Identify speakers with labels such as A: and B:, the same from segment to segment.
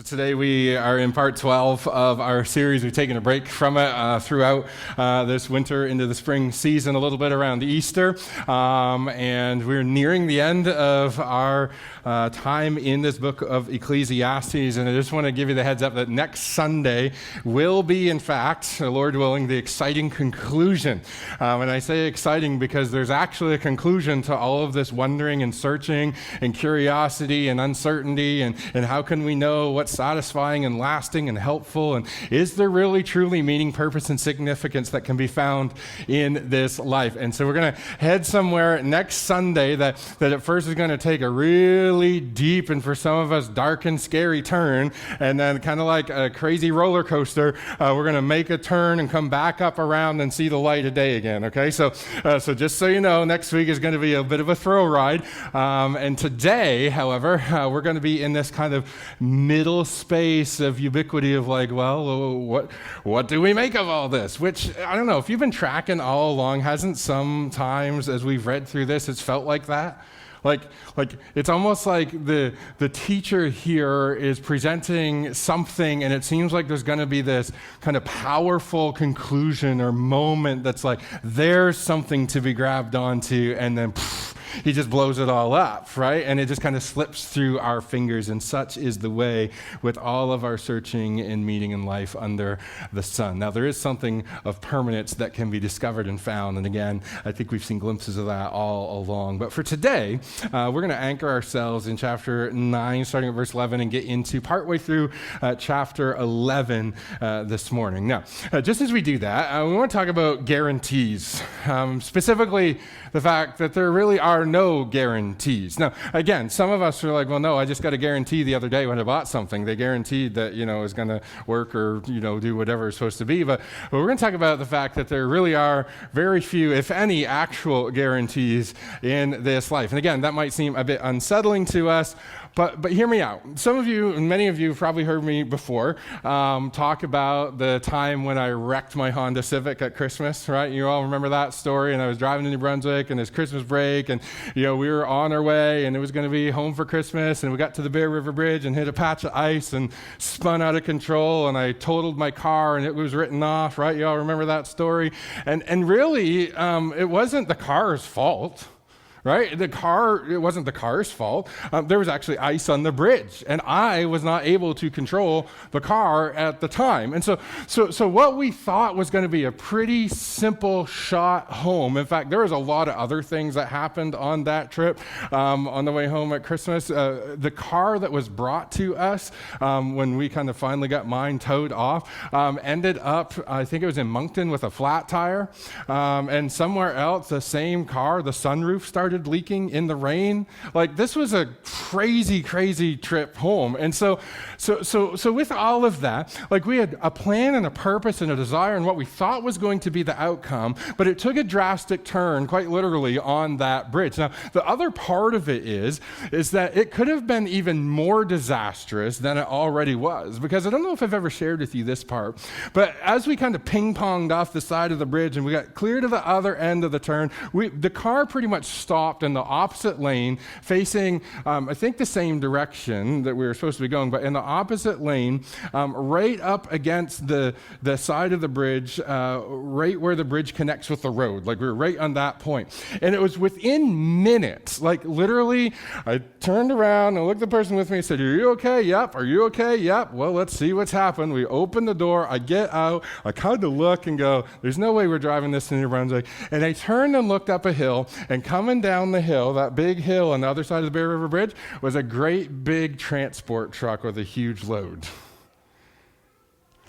A: So today we are in part 12 of our series. We've taken a break from it throughout this winter into the spring season, a little bit around Easter. And we're nearing the end of our time in this book of Ecclesiastes. And I just want to give you the heads up that next Sunday will be, in fact, Lord willing, the exciting conclusion. And I say exciting because there's actually a conclusion to all of this wondering and searching and curiosity and uncertainty and how can we know what's satisfying and lasting and helpful, and is there really truly meaning, purpose, and significance that can be found in this life? And so we're going to head somewhere next Sunday that at first is going to take a really deep and for some of us dark and scary turn, and then kind of like a crazy roller coaster, we're going to make a turn and come back up around and see the light of day again. Okay, so just so you know, next week is going to be a bit of a thrill ride, and today, however, we're going to be in this kind of middle space of ubiquity of like, well, what do we make of all this? Which, I don't know, if you've been tracking all along, hasn't sometimes as we've read through this, it's felt like that? Like it's almost like the teacher here is presenting something and it seems like there's going to be this kind of powerful conclusion or moment that's like, there's something to be grabbed onto, and then he just blows it all up, right? And it just kind of slips through our fingers, and such is the way with all of our searching and meaning in life under the sun. Now, there is something of permanence that can be discovered and found, and again, I think we've seen glimpses of that all along. But for today, we're going to anchor ourselves in chapter 9, starting at verse 11, and get into partway through chapter 11 this morning. Now, just as we do that, we want to talk about guarantees, specifically the fact that there really are no guarantees. Now, again, some of us are like, well, no, I just got a guarantee the other day when I bought something. They guaranteed that, is going to work or, do whatever it's supposed to be. But we're going to talk about the fact that there really are very few, if any, actual guarantees in this life. And again, that might seem a bit unsettling to us, but hear me out. Some of you, and many of you have probably heard me before, talk about the time when I wrecked my Honda Civic at Christmas, right? You all remember that story, and I was driving to New Brunswick, and it's Christmas break, and we were on our way, and it was going to be home for Christmas, and we got to the Bear River Bridge and hit a patch of ice and spun out of control, and I totaled my car, and it was written off, right? You all remember that story? And really, it wasn't the car's fault. Right? It wasn't the car's fault. There was actually ice on the bridge, and I was not able to control the car at the time. And so what we thought was going to be a pretty simple shot home. In fact, there was a lot of other things that happened on that trip on the way home at Christmas. The car that was brought to us when we kind of finally got mine towed off ended up, I think it was in Moncton, with a flat tire. And somewhere else, the same car, the sunroof started leaking in the rain. Like, this was a crazy trip home. And so with all of that, like, we had a plan and a purpose and a desire and what we thought was going to be the outcome, but it took a drastic turn, quite literally, on that bridge. Now, the other part of it is that it could have been even more disastrous than it already was, because I don't know if I've ever shared with you this part, but as we kind of ping-ponged off the side of the bridge and we got clear to the other end of the turn, the car pretty much stopped in the opposite lane, facing, I think, the same direction that we were supposed to be going, but in the opposite lane, right up against the side of the bridge, right where the bridge connects with the road. Like, we were right on that point. And it was within minutes, like literally, I turned around and looked at the person with me and said, "Are you okay?" "Yep." "Are you okay?" "Yep." "Well, let's see what's happened." We open the door, I get out, I kind of look and go, there's no way we're driving this to New Brunswick. And I turned and looked up a hill, and coming down the hill, that big hill on the other side of the Bear River Bridge, was a great big transport truck with a huge load.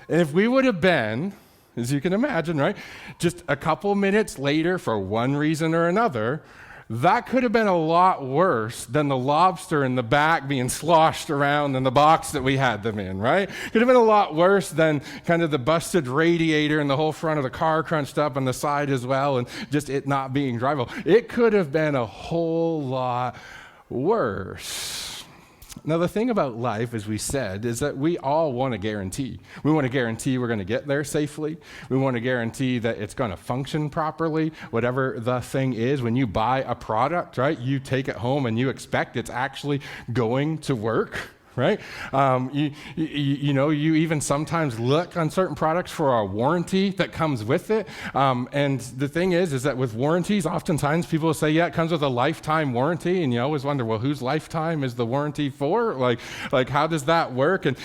A: And if we would have been, as you can imagine, right, just a couple minutes later for one reason or another, that could have been a lot worse than the lobster in the back being sloshed around in the box that we had them in, right? Could have been a lot worse than kind of the busted radiator and the whole front of the car crunched up on the side as well, and just it not being drivable. It could have been a whole lot worse. Now, the thing about life, as we said, is that we all want a guarantee. We want to guarantee we're going to get there safely. We want to guarantee that it's going to function properly, whatever the thing is. When you buy a product, right, you take it home and you expect it's actually going to work. right? You even sometimes look on certain products for a warranty that comes with it. And the thing is that with warranties, oftentimes people will say, yeah, it comes with a lifetime warranty. And you always wonder, well, whose lifetime is the warranty for? Like how does that work? And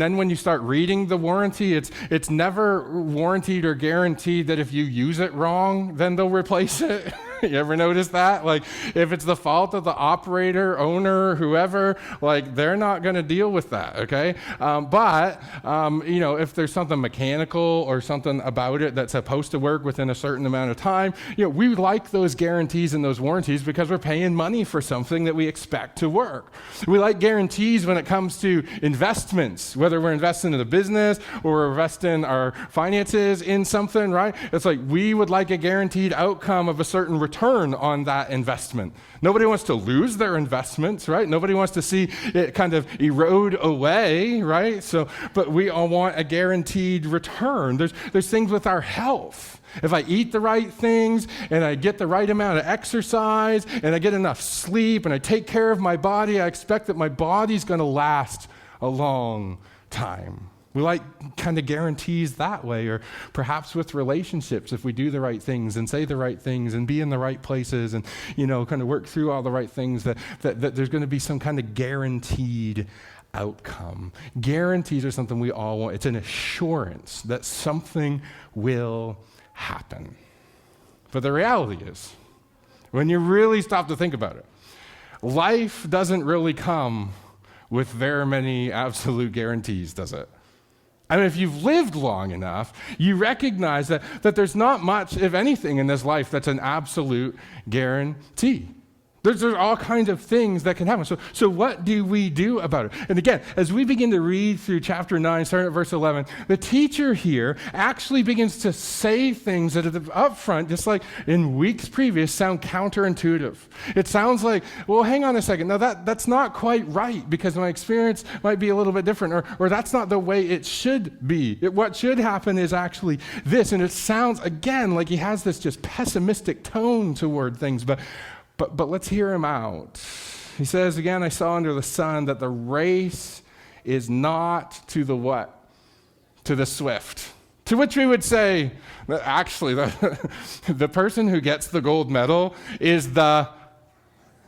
A: then when you start reading the warranty, it's never warranted or guaranteed that if you use it wrong, then they'll replace it. You ever notice that? Like, if it's the fault of the operator, owner, whoever, like, they're not going to deal with that, okay? But if there's something mechanical or something about it that's supposed to work within a certain amount of time, we like those guarantees and those warranties because we're paying money for something that we expect to work. We like guarantees when it comes to investments, whether we're investing in a business or we're investing our finances in something, right? It's like we would like a guaranteed outcome of a certain return on that investment. Nobody wants to lose their investments, right? Nobody wants to see it kind of erode away, right? But we all want a guaranteed return. There's things with our health. If I eat the right things and I get the right amount of exercise and I get enough sleep and I take care of my body, I expect that my body's going to last a long time. We like kind of guarantees that way, or perhaps with relationships, if we do the right things and say the right things and be in the right places and, kind of work through all the right things, that there's going to be some kind of guaranteed outcome. Guarantees are something we all want. It's an assurance that something will happen. But the reality is, when you really stop to think about it, life doesn't really come with very many absolute guarantees, does it? I mean, if you've lived long enough, you recognize that there's not much, if anything, in this life that's an absolute guarantee. There's all kinds of things that can happen. So what do we do about it? And again, as we begin to read through chapter 9, starting at verse 11, the teacher here actually begins to say things that up front, just like in weeks previous, sound counterintuitive. It sounds like, well, hang on a second. No, that's not quite right because my experience might be a little bit different, or that's not the way it should be. What should happen is actually this. And it sounds, again, like he has this just pessimistic tone toward things, But let's hear him out. He says, again, I saw under the sun that the race is not to the what? To the swift. To which we would say, actually, the person who gets the gold medal is the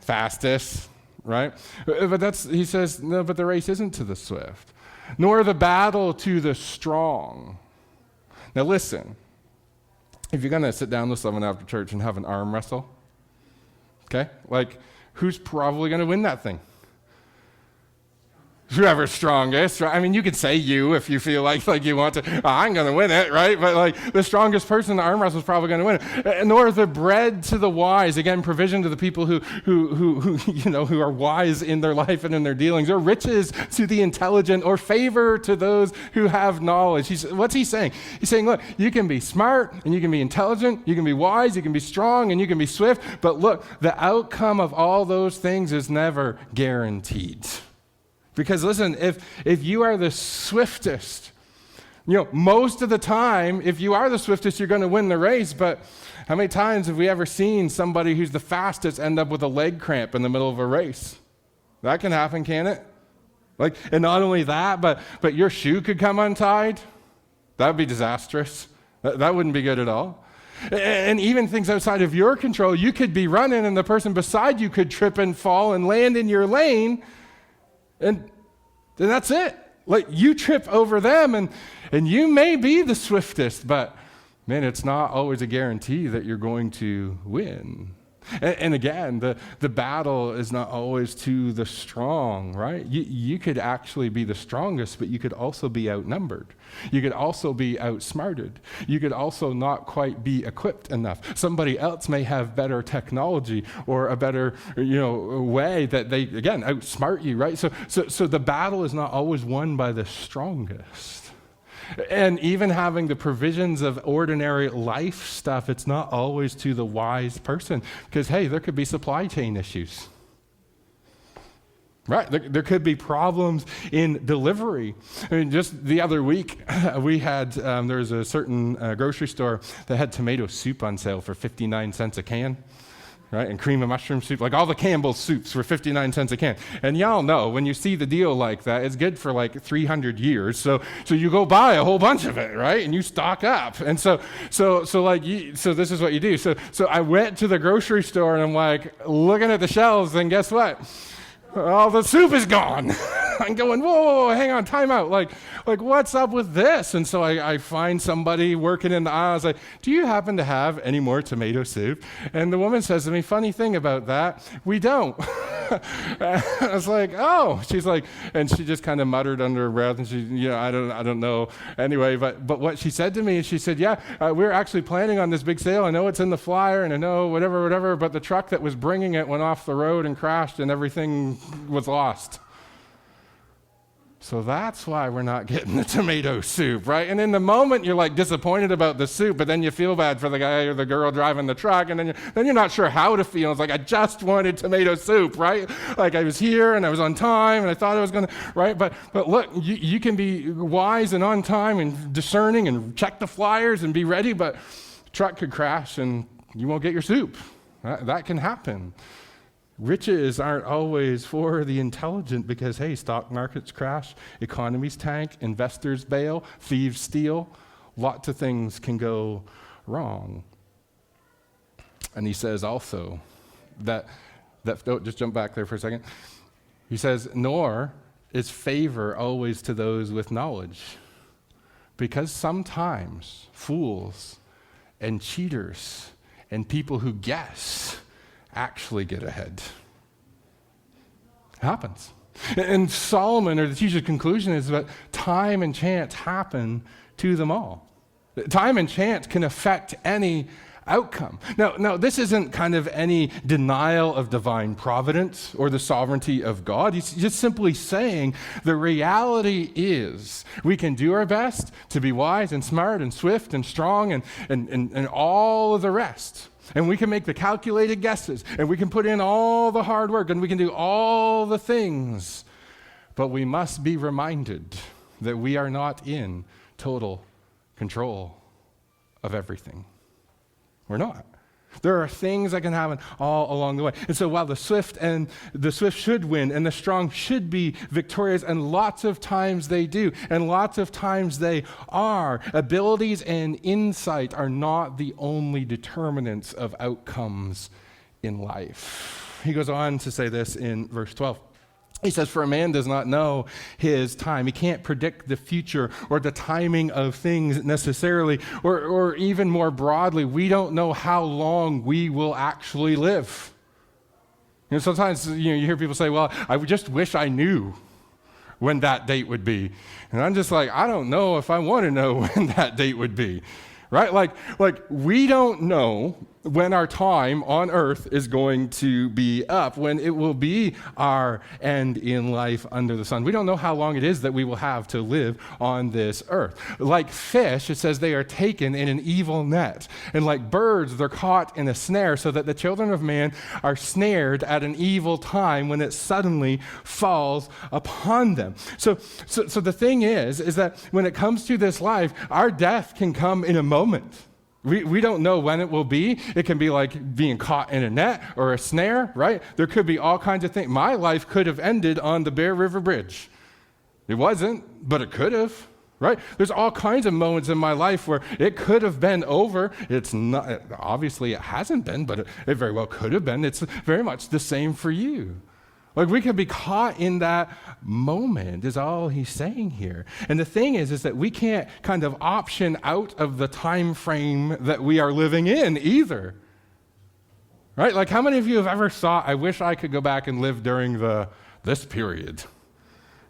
A: fastest, right? But he says, no, but the race isn't to the swift, nor the battle to the strong. Now listen, if you're going to sit down with someone after church and have an arm wrestle, okay? Like, who's probably going to win that thing? Whoever's strongest, right? I mean, you could say you if you feel like you want to. Oh, I'm going to win it, right? But like the strongest person in the arm wrestle is probably going to win it. Nor the bread to the wise. Again, provision to the people who are wise in their life and in their dealings, or riches to the intelligent, or favor to those who have knowledge. What's he saying? He's saying, look, you can be smart and you can be intelligent, you can be wise, you can be strong, and you can be swift. But look, the outcome of all those things is never guaranteed. Because listen, if you are the swiftest, most of the time, if you are the swiftest, you're going to win the race. But how many times have we ever seen somebody who's the fastest end up with a leg cramp in the middle of a race? That can happen, can it? And not only that, but your shoe could come untied. That would be disastrous. That wouldn't be good at all. And even things outside of your control, you could be running and the person beside you could trip and fall and land in your lane. And then that's it. You trip over them and you may be the swiftest, but man, it's not always a guarantee that you're going to win. And again, the battle is not always to the strong, right? You could actually be the strongest, but you could also be outnumbered. You could also be outsmarted. You could also not quite be equipped enough. Somebody else may have better technology or a better, way that they, again, outsmart you, right? So the battle is not always won by the strongest. And even having the provisions of ordinary life stuff, it's not always to the wise person. Because, hey, there could be supply chain issues. Right? There could be problems in delivery. I mean, just the other week, we had, there was a certain grocery store that had tomato soup on sale for 59 cents a can. right? And cream of mushroom soup, like all the Campbell's soups were 59 cents a can. And y'all know, when you see the deal like that, it's good for like 300 years. So you go buy a whole bunch of it, right? And you stock up. And so this is what you do. So I went to the grocery store and I'm like looking at the shelves, and guess what? All the soup is gone. I'm going, whoa, hang on, time out. Like what's up with this? And so I find somebody working in the aisle. I was like, do you happen to have any more tomato soup? And the woman says to me, funny thing about that, we don't. I was like, oh. She's like, and she just kind of muttered under her breath, and she, I don't know. Anyway, but what she said to me is, she said, yeah, we're actually planning on this big sale. I know it's in the flyer, and I know whatever, but the truck that was bringing it went off the road and crashed, and everything was lost. So that's why we're not getting the tomato soup, right? And in the moment, you're like disappointed about the soup, but then you feel bad for the guy or the girl driving the truck, and then you're not sure how to feel. It's like, I just wanted tomato soup, right? Like I was here, and I was on time, and I thought I was going to, right? But look, you can be wise and on time and discerning and check the flyers and be ready, but the truck could crash, and you won't get your soup. That can happen. Riches aren't always for the intelligent because, hey, stock markets crash, economies tank, investors bail, thieves steal. Lots of things can go wrong. And he says also that just jump back there for a second. He says, nor is favor always to those with knowledge, because sometimes fools and cheaters and people who guess actually get ahead. It happens. And Solomon, or the teacher's conclusion, is that time and chance happen to them all. Time and chance can affect any outcome. Now, this isn't kind of any denial of divine providence or the sovereignty of God. He's just simply saying the reality is we can do our best to be wise and smart and swift and strong and all of the rest. And we can make the calculated guesses, and we can put in all the hard work, and we can do all the things. But we must be reminded that we are not in total control of everything. We're not. There are things that can happen all along the way. And so while the swift should win and the strong should be victorious, and lots of times they do, and lots of times they are, abilities and insight are not the only determinants of outcomes in life. He goes on to say this in verse 12. He says, for a man does not know his time. He can't predict the future or the timing of things necessarily, or even more broadly, we don't know how long we will actually live. Sometimes you hear people say, well, I just wish I knew when that date would be. And I'm just like, I don't know if I want to know when that date would be. Right? Like we don't know when our time on earth is going to be up, when it will be our end in life under the sun. We don't know how long it is that we will have to live on this earth. Like fish, it says they are taken in an evil net. And like birds, they're caught in a snare, so that the children of man are snared at an evil time when it suddenly falls upon them. So the thing is that when it comes to this life, our death can come in a moment. We don't know when it will be. It can be like being caught in a net or a snare, right? There could be all kinds of things. My life could have ended on the Bear River Bridge. It wasn't, but it could have, right? There's all kinds of moments in my life where it could have been over. It's not, obviously it hasn't been, but it very well could have been. It's very much the same for you. Like we could be caught in that moment is all he's saying here. And the thing is that we can't kind of option out of the time frame that we are living in either. Right? Like how many of you have ever thought, I wish I could go back and live during this period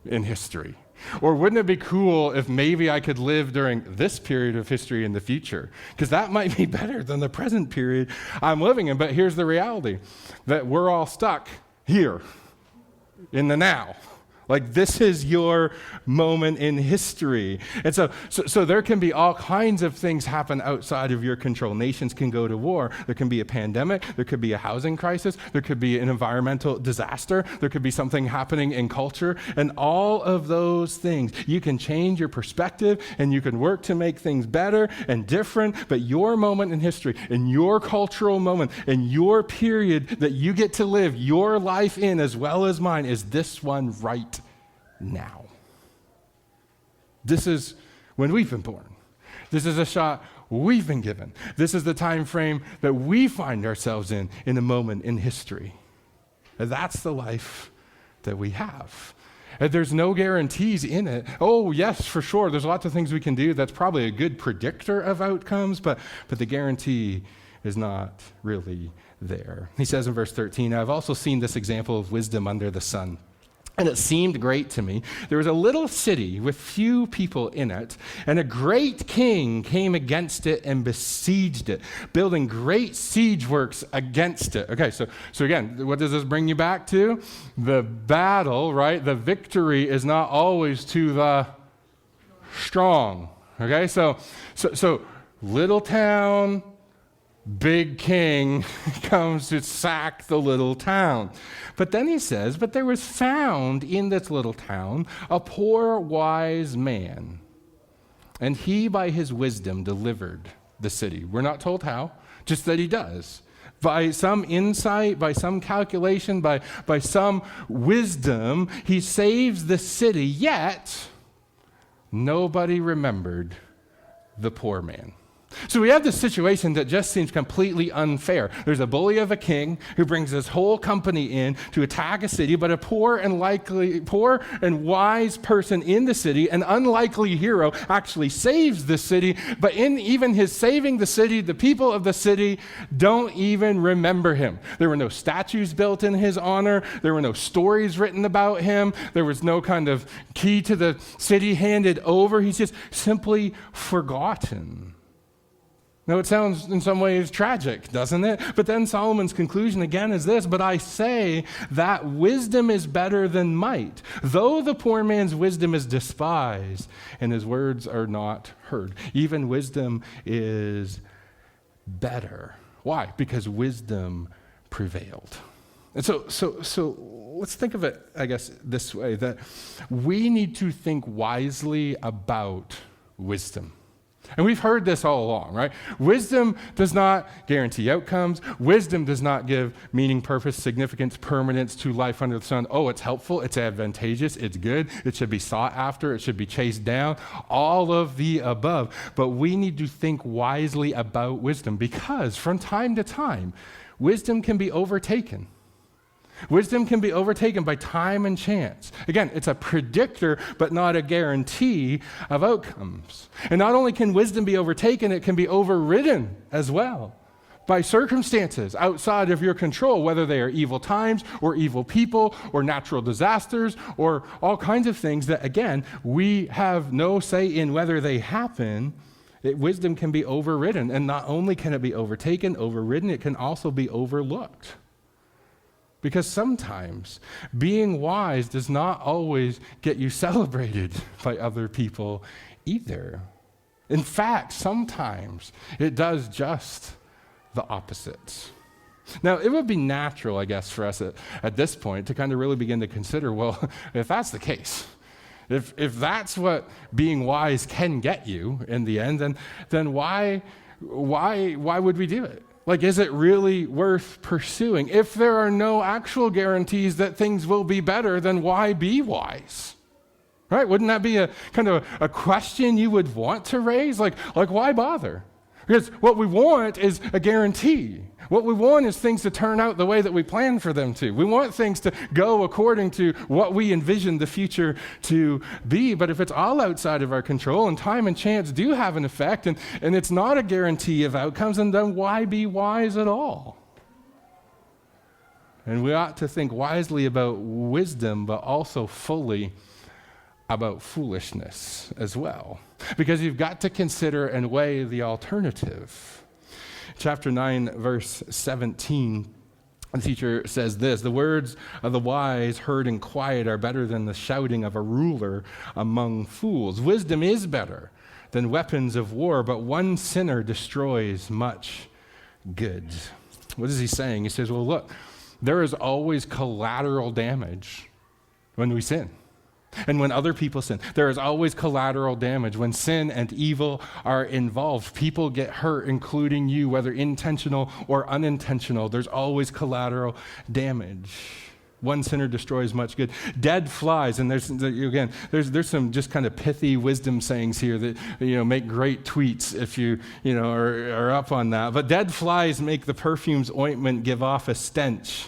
A: in history? Or wouldn't it be cool if maybe I could live during this period of history in the future? Because that might be better than the present period I'm living in. But here's the reality, that we're all stuck here in the now. Like, this is your moment in history. And so there can be all kinds of things happen outside of your control. Nations can go to war. There can be a pandemic. There could be a housing crisis. There could be an environmental disaster. There could be something happening in culture. And all of those things, you can change your perspective and you can work to make things better and different. But your moment in history, in your cultural moment, in your period that you get to live your life in as well as mine, is this one right now. This is when we've been born. This is a shot we've been given. This is the time frame that we find ourselves in a moment in history. And that's the life that we have. And there's no guarantees in it. Oh, yes, for sure. There's lots of things we can do. That's probably a good predictor of outcomes, but the guarantee is not really there. He says in verse 13, I've also seen this example of wisdom under the sun. And it seemed great to me. There was a little city with few people in it, and a great king came against it and besieged it, building great siege works against it. Okay, so again, what does this bring you back to? The battle, right? The victory is not always to the strong. Okay, so little town, big king comes to sack the little town. But then he says, but there was found in this little town a poor wise man, and he by his wisdom delivered the city. We're not told how, just that he does. By some insight, by some calculation, by some wisdom, he saves the city, yet nobody remembered the poor man. So we have this situation that just seems completely unfair. There's a bully of a king who brings his whole company in to attack a city, but a poor and wise person in the city, an unlikely hero, actually saves the city. But in even his saving the city, the people of the city don't even remember him. There were no statues built in his honor. There were no stories written about him. There was no kind of key to the city handed over. He's just simply forgotten. Now, it sounds in some ways tragic, doesn't it? But then Solomon's conclusion again is this, but I say that wisdom is better than might, though the poor man's wisdom is despised and his words are not heard. Even wisdom is better. Why? Because wisdom prevailed. And so let's think of it, I guess, this way, that we need to think wisely about wisdom. And we've heard this all along, right? Wisdom does not guarantee outcomes. Wisdom does not give meaning, purpose, significance, permanence to life under the sun. Oh, it's helpful, it's advantageous, it's good, it should be sought after, it should be chased down, all of the above. But we need to think wisely about wisdom because from time to time, wisdom can be overtaken. Wisdom can be overtaken by time and chance. Again, it's a predictor, but not a guarantee of outcomes. And not only can wisdom be overtaken, it can be overridden as well by circumstances outside of your control, whether they are evil times or evil people or natural disasters or all kinds of things that, again, we have no say in whether they happen. Wisdom can be overridden. And not only can it be overtaken, overridden, it can also be overlooked. Because sometimes being wise does not always get you celebrated by other people either. In fact, sometimes it does just the opposite. Now, it would be natural, I guess, for us at this point to kind of really begin to consider, well, if that's the case, if that's what being wise can get you in the end, then why would we do it? Like, is it really worth pursuing? If there are no actual guarantees that things will be better, then why be wise? Right? Wouldn't that be a kind of a question you would want to raise? Like why bother? Because what we want is a guarantee. What we want is things to turn out the way that we plan for them to. We want things to go according to what we envision the future to be. But if it's all outside of our control and time and chance do have an effect and it's not a guarantee of outcomes, then why be wise at all? And we ought to think wisely about wisdom, but also fully about foolishness as well. Because you've got to consider and weigh the alternative. Chapter 9, verse 17, The teacher says this: the words of the wise heard in quiet are better than the shouting of a ruler among fools. Wisdom is better than weapons of war, but one sinner destroys much good. What is he saying? He says, well, look, there is always collateral damage when we sin. And when other people sin, there is always collateral damage. When sin and evil are involved, people get hurt, including you, whether intentional or unintentional. There's always collateral damage. One sinner destroys much good. Dead flies, and there's some just kind of pithy wisdom sayings here that make great tweets if you are up on that. But dead flies make the perfume's ointment give off a stench.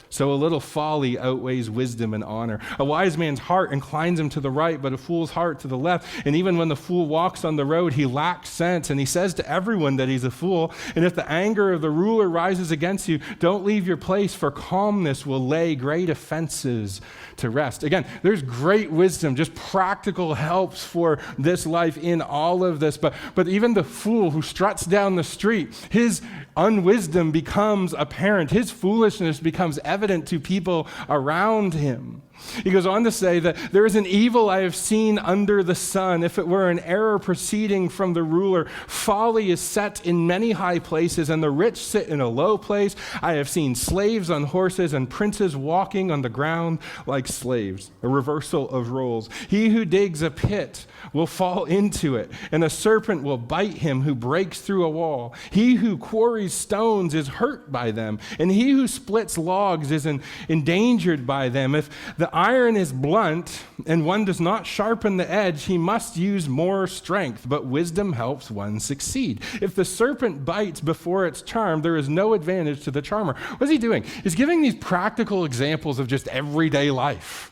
A: So a little folly outweighs wisdom and honor. A wise man's heart inclines him to the right, but a fool's heart to the left. And even when the fool walks on the road, he lacks sense, and he says to everyone that he's a fool. And if the anger of the ruler rises against you, don't leave your place, for calmness will lay great offenses to rest. Again, there's great wisdom, just practical helps for this life in all of this. But even the fool who struts down the street, his unwisdom becomes apparent. His foolishness becomes evident to people around him. He goes on to say that there is an evil I have seen under the sun. If it were an error proceeding from the ruler, folly is set in many high places, and the rich sit in a low place. I have seen slaves on horses and princes walking on the ground like slaves. A reversal of roles. He who digs a pit will fall into it, and a serpent will bite him who breaks through a wall. He who quarries stones is hurt by them, and he who splits logs is endangered by them. If the iron is blunt and one does not sharpen the edge, he must use more strength, but wisdom helps one succeed. If the serpent bites before it's charmed, there is no advantage to the charmer. What is he doing? He's giving these practical examples of just everyday life.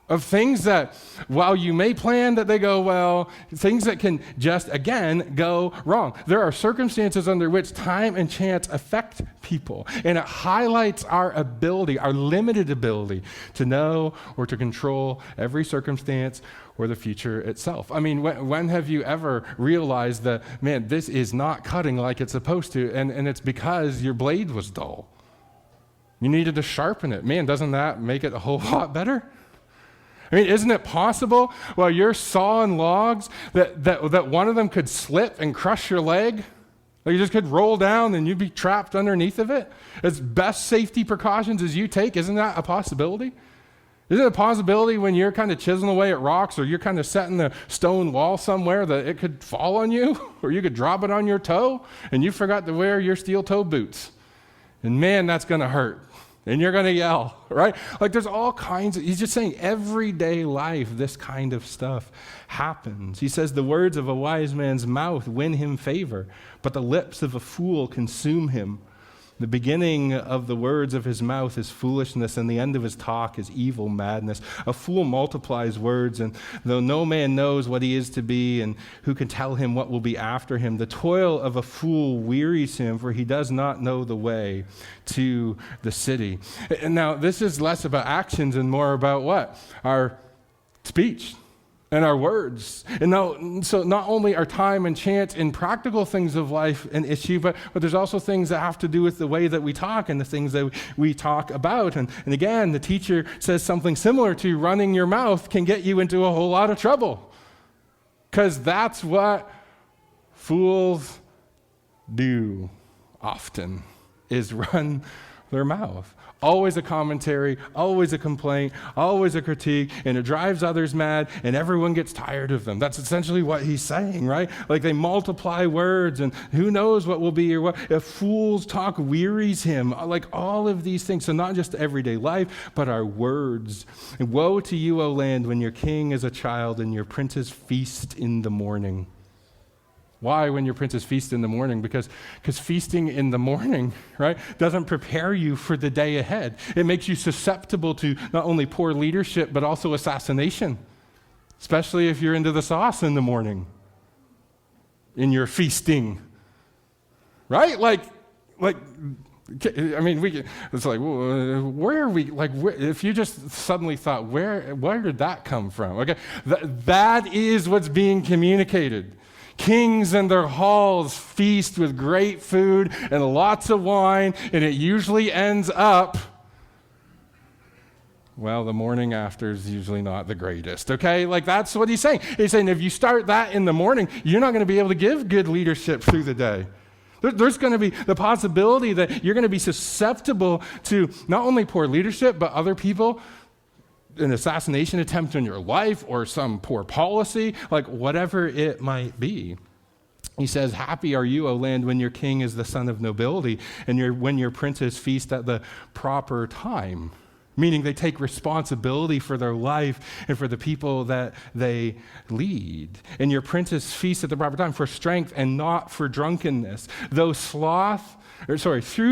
A: Of things that, while you may plan that they go well, things that can just, again, go wrong. There are circumstances under which time and chance affect people, and it highlights our ability, our limited ability, to know or to control every circumstance or the future itself. I mean, when have you ever realized that, man, this is not cutting like it's supposed to, and it's because your blade was dull? You needed to sharpen it. Man, doesn't that make it a whole lot better? I mean, isn't it possible while you're sawing logs that one of them could slip and crush your leg? Like you just could roll down and you'd be trapped underneath of it? As best safety precautions as you take, isn't that a possibility? Isn't it a possibility when you're kind of chiseling away at rocks or you're kind of setting a stone wall somewhere that it could fall on you, or you could drop it on your toe and you forgot to wear your steel toe boots? And man, that's going to hurt. And you're going to yell, right? Like there's all kinds of, he's just saying everyday life, this kind of stuff happens. He says the words of a wise man's mouth win him favor, but the lips of a fool consume him. The beginning of the words of his mouth is foolishness, and the end of his talk is evil madness. A fool multiplies words, and though no man knows what he is to be, and who can tell him what will be after him, the toil of a fool wearies him, for he does not know the way to the city. And now, this is less about actions and more about what? Our speech. And our words. And now, so not only are time and chance in practical things of life an issue, but there's also things that have to do with the way that we talk and the things that we talk about. And again, the teacher says something similar to running your mouth can get you into a whole lot of trouble. Because that's what fools do often, is run their mouth. Always a commentary, always a complaint, always a critique, and it drives others mad, and everyone gets tired of them. That's essentially what he's saying, right? Like they multiply words, and who knows what will be or what. If fools talk wearies him, like all of these things. So not just everyday life, but our words. And woe to you, O land, when your king is a child and your princes feast in the morning. Why when your princes feast in the morning? Because feasting in the morning, right, doesn't prepare you for the day ahead. It makes you susceptible to not only poor leadership, but also assassination, especially if you're into the sauce in the morning, in your feasting, right? Like, I mean, it's like, where are we, like, if you just suddenly thought, where did that come from? Okay, that is what's being communicated. Kings and their halls feast with great food and lots of wine, and it usually ends up, well, the morning after is usually not the greatest, okay? Like, that's what he's saying. He's saying if you start that in the morning, you're not going to be able to give good leadership through the day. There's going to be the possibility that you're going to be susceptible to not only poor leadership, but other people, an assassination attempt on your life or some poor policy, like whatever it might be. He says, happy are you, O land, when your king is the son of nobility and when your princes feast at the proper time. Meaning they take responsibility for their life and for the people that they lead. And your princes feast at the proper time for strength and not for drunkenness. Through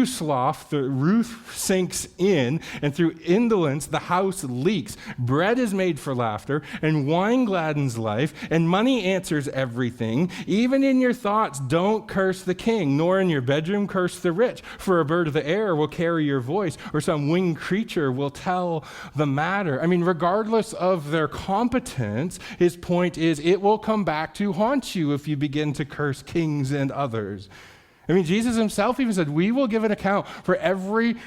A: sloth, the roof sinks in, and through indolence, the house leaks. Bread is made for laughter, and wine gladdens life, and money answers everything. Even in your thoughts, don't curse the king, nor in your bedroom curse the rich. For a bird of the air will carry your voice, or some winged creature will tell the matter. I mean, regardless of their competence, his point is it will come back to haunt you if you begin to curse kings and others. I mean, Jesus himself even said, we will give an account for every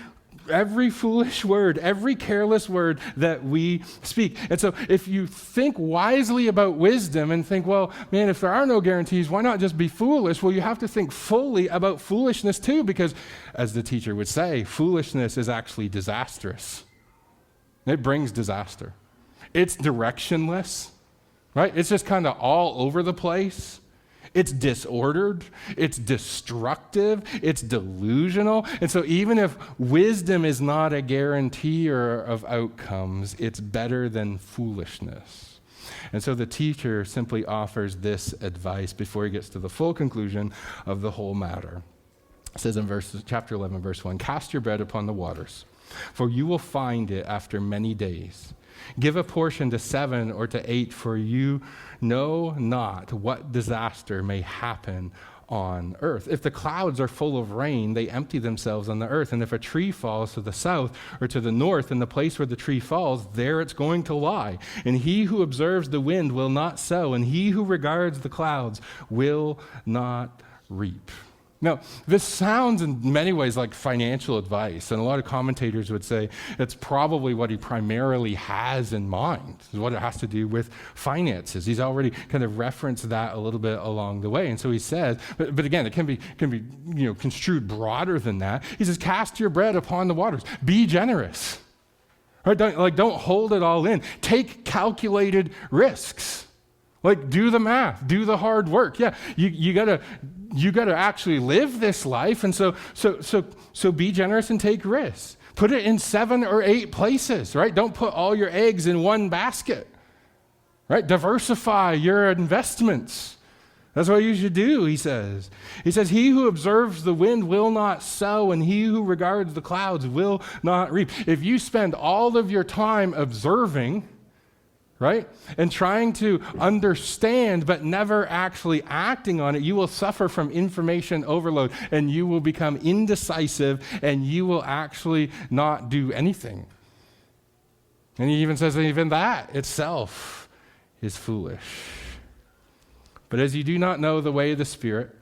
A: foolish word, every careless word that we speak. And so if you think wisely about wisdom and think, well, man, if there are no guarantees, why not just be foolish? Well, you have to think fully about foolishness too, because as the teacher would say, foolishness is actually disastrous. It brings disaster. It's directionless, right? It's just kind of all over the place. It's disordered, it's destructive, it's delusional. And so even if wisdom is not a guarantor of outcomes, it's better than foolishness. And so the teacher simply offers this advice before he gets to the full conclusion of the whole matter. It says in chapter 11, verse 1, cast your bread upon the waters, for you will find it after many days. Give a portion to 7 or to 8, for you know not what disaster may happen on earth. If the clouds are full of rain, they empty themselves on the earth. And if a tree falls to the south or to the north, in the place where the tree falls, there it's going to lie. And he who observes the wind will not sow, and he who regards the clouds will not reap. Now, this sounds in many ways like financial advice, and a lot of commentators would say it's probably what he primarily has in mind, is what it has to do with finances. He's already kind of referenced that a little bit along the way, and so he says, but again, it can be construed broader than that. He says, cast your bread upon the waters. Be generous. Right? Don't hold it all in. Take calculated risks. Like, do the math, do the hard work. Yeah, you gotta actually live this life, and so be generous and take risks. Put it in 7 or 8 places, right? Don't put all your eggs in one basket, right? Diversify your investments. That's what you should do, he says. He says, he who observes the wind will not sow, and he who regards the clouds will not reap. If you spend all of your time observing, right, and trying to understand but never actually acting on it, you will suffer from information overload, and you will become indecisive, and you will actually not do anything. And he even says that even that itself is foolish. But as you do not know the way of the Spirit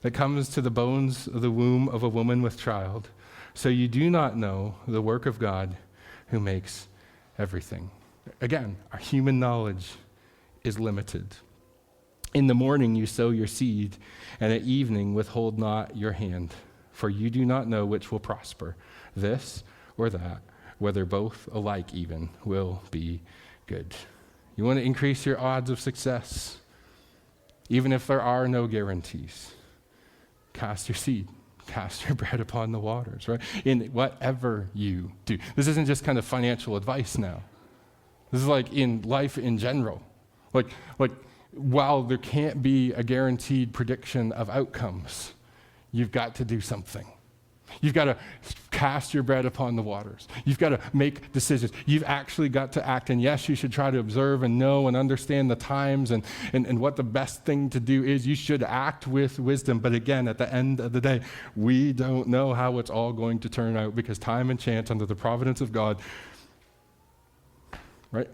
A: that comes to the bones of the womb of a woman with child, so you do not know the work of God who makes everything. Again, our human knowledge is limited. In the morning you sow your seed, and at evening withhold not your hand, for you do not know which will prosper, this or that, whether both alike even will be good. You want to increase your odds of success, even if there are no guarantees. Cast your seed. Cast your bread upon the waters, right? In whatever you do. This isn't just kind of financial advice now. This is like in life in general. Like while there can't be a guaranteed prediction of outcomes, you've got to do something. You've got to cast your bread upon the waters. You've got to make decisions. You've actually got to act. And yes, you should try to observe and know and understand the times and what the best thing to do is. You should act with wisdom. But again, at the end of the day, we don't know how it's all going to turn out, because time and chance under the providence of God, right?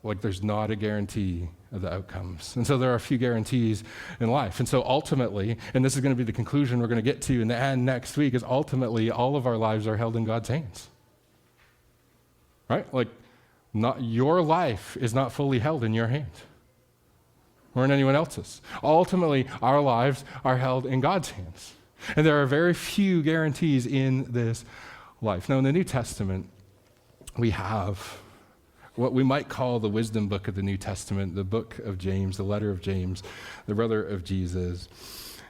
A: Like there's not a guarantee of the outcomes. And so there are a few guarantees in life. And so ultimately, and this is going to be the conclusion we're going to get to in the end next week, is ultimately all of our lives are held in God's hands. Right? Like, not your life is not fully held in your hands or in anyone else's. Ultimately, our lives are held in God's hands. And there are very few guarantees in this life. Now, in the New Testament, we have what we might call the wisdom book of the New Testament, the book of James, the letter of James, the brother of Jesus.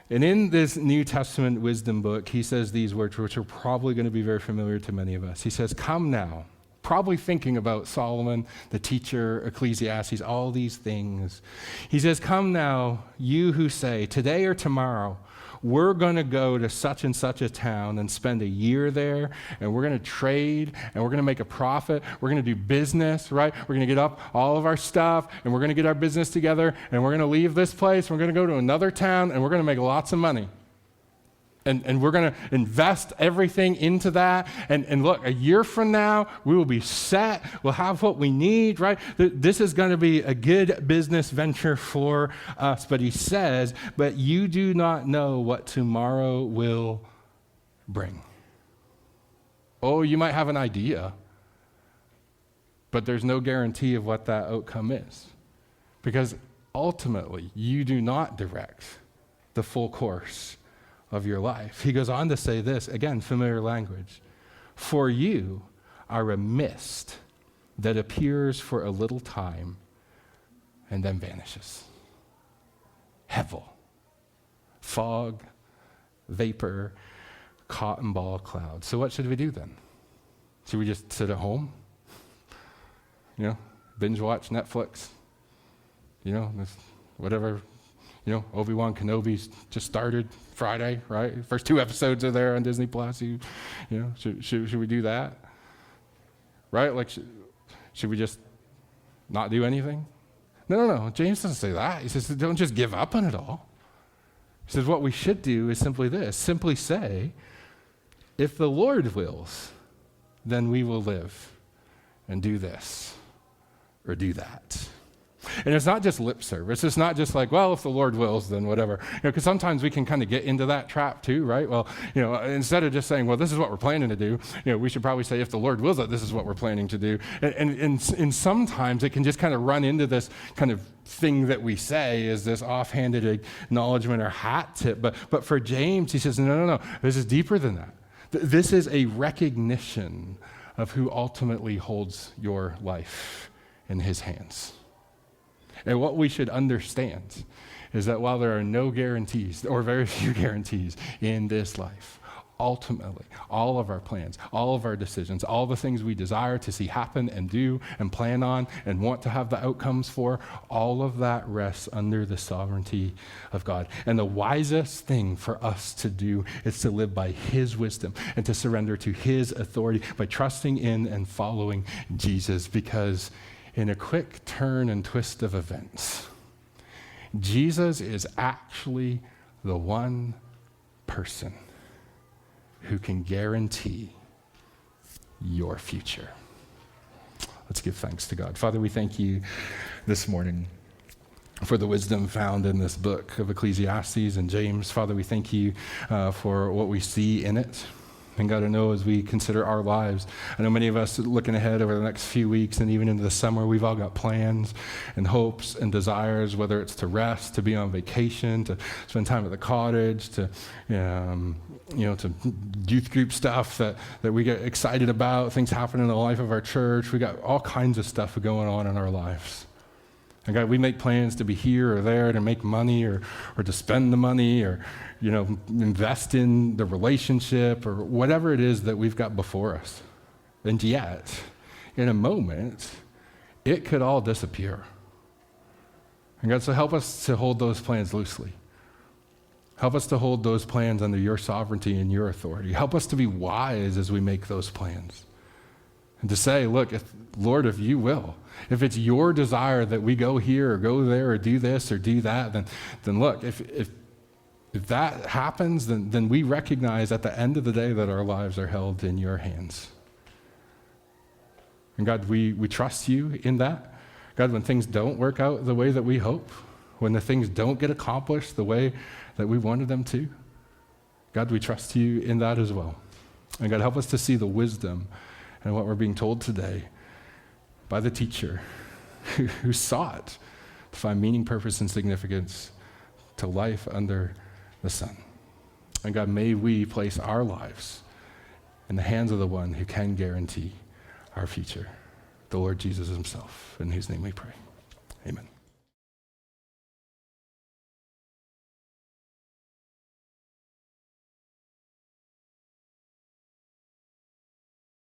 A: And in this New Testament wisdom book, he says these words, which are probably going to be very familiar to many of us. He says, "Come now," probably thinking about Solomon, the teacher, Ecclesiastes, all these things. He says, "Come now, you who say, today or tomorrow, we're going to go to such and such a town and spend a year there, and we're going to trade, and we're going to make a profit. We're going to do business, right? We're going to get up all of our stuff, and we're going to get our business together, and we're going to leave this place, and we're going to go to another town, and we're going to make lots of money. And we're going to invest everything into that. And look, a year from now, we will be set. We'll have what we need, right? This is going to be a good business venture for us." But he says, "But you do not know what tomorrow will bring." Oh, you might have an idea, but there's no guarantee of what that outcome is. Because ultimately, you do not direct the full course of your life. He goes on to say this, again, familiar language. "For you are a mist that appears for a little time and then vanishes." Hevel, fog, vapor, cotton ball cloud. So what should we do then? Should we just sit at home? Binge watch Netflix? Whatever. Obi-Wan Kenobi's just started Friday, right? First 2 episodes are there on Disney Plus. Should we do that? Right? Like, should we just not do anything? No. James doesn't say that. He says, don't just give up on it all. He says, what we should do is simply this. Simply say, if the Lord wills, then we will live and do this or do that. And it's not just lip service. It's not just like, well, if the Lord wills, then whatever. Because sometimes we can kind of get into that trap too, right? Well, instead of just saying, well, this is what we're planning to do, we should probably say, if the Lord wills it, this is what we're planning to do. And sometimes it can just kind of run into this kind of thing that we say is this offhanded acknowledgement or hat tip. But for James, he says, no. This is deeper than that. This is a recognition of who ultimately holds your life in his hands. And what we should understand is that while there are no guarantees, or very few guarantees in this life, ultimately, all of our plans, all of our decisions, all the things we desire to see happen and do and plan on and want to have the outcomes for, all of that rests under the sovereignty of God. And the wisest thing for us to do is to live by his wisdom and to surrender to his authority by trusting in and following Jesus, because in a quick turn and twist of events, Jesus is actually the one person who can guarantee your future. Let's give thanks to God. Father, we thank you this morning for the wisdom found in this book of Ecclesiastes and James. Father, we thank you for what we see in it. And God, I know as we consider our lives, I know many of us looking ahead over the next few weeks and even into the summer, we've all got plans and hopes and desires, whether it's to rest, to be on vacation, to spend time at the cottage, to youth group stuff that we get excited about, things happen in the life of our church. We got all kinds of stuff going on in our lives. And God, we make plans to be here or there, to make money or to spend the money or, invest in the relationship or whatever it is that we've got before us. And yet, in a moment, it could all disappear. And God, so help us to hold those plans loosely. Help us to hold those plans under your sovereignty and your authority. Help us to be wise as we make those plans. And to say, look, Lord, if you will, if it's your desire that we go here or go there or do this or do that, then look, if that happens, then we recognize at the end of the day that our lives are held in your hands. And God, we trust you in that. God, when things don't work out the way that we hope, when the things don't get accomplished the way that we wanted them to, God, we trust you in that as well. And God, help us to see the wisdom in what we're being told today by the teacher who sought to find meaning, purpose, and significance to life under the sun. And God, may we place our lives in the hands of the one who can guarantee our future, the Lord Jesus himself, in whose name we pray. Amen.